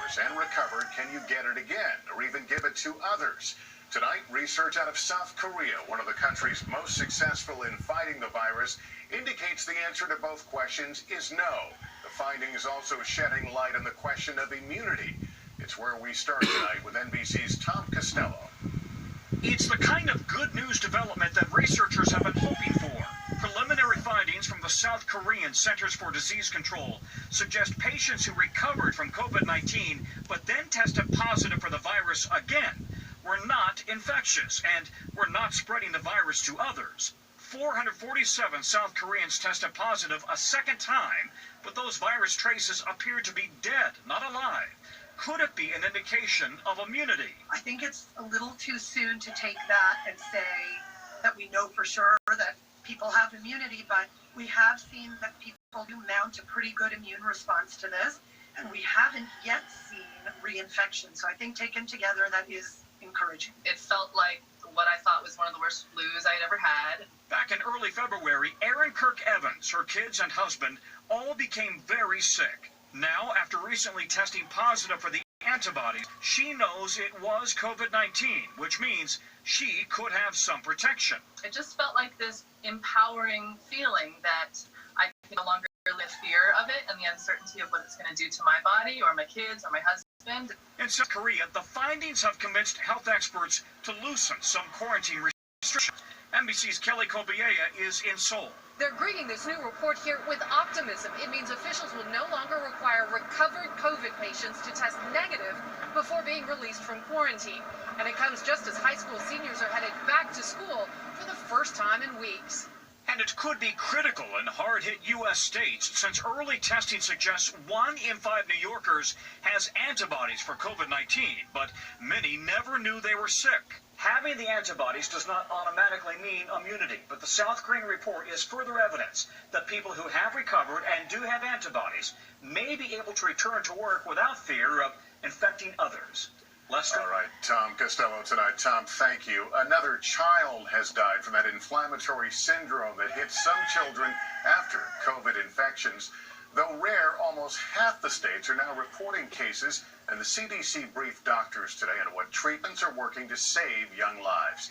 virus and recovered, can you get it again or even give it to others? Tonight, research out of South Korea, one of the countries most successful in fighting the virus, indicates the answer to both questions is no. The findings also shedding light on the question of immunity. It's where we start tonight with NBC's Tom Costello. It's the kind of good news development that researchers have been hoping for. Preliminary findings from the South Korean Centers for Disease Control suggest patients who recovered from COVID-19 but then tested positive for the virus again were not infectious and were not spreading the virus to others. 447 South Koreans tested positive a second time, but those virus traces appear to be dead, not alive. Could it be an indication of immunity? I think it's a little too soon to take that and say that we know for sure that people have immunity, but we have seen that people do mount a pretty good immune response to this, and we haven't yet seen reinfection. So I think taken together, that is encouraging. It felt like what I thought was one of the worst flus I'd ever had. Back in early February, Erin Kirk Evans, her kids and husband, all became very sick. Now, after recently testing positive for the antibodies, she knows it was COVID-19, which means she could have some protection. It just felt like this empowering feeling that I can no longer live fear of it and the uncertainty of what it's going to do to my body or my kids or my husband. In South Korea, the findings have convinced health experts to loosen some quarantine restrictions. NBC's Kelly Kobiella is in Seoul. They're greeting this new report here with optimism. It means officials will no longer require recovered COVID patients to test negative before being released from quarantine. And it comes just as high school seniors are headed back to school for the first time in weeks. And it could be critical in hard-hit U.S. states since early testing suggests 1 in 5 New Yorkers has antibodies for COVID-19, but many never knew they were sick. Having the antibodies does not automatically mean immunity, but the South Korean report is further evidence that people who have recovered and do have antibodies may be able to return to work without fear of infecting others. Lester? All right, Tom Costello tonight. Tom, thank you. Another child has died from that inflammatory syndrome that hits some children after COVID infections. Though rare, almost half the states are now reporting cases, and the CDC briefed doctors today on what treatments are working to save young lives.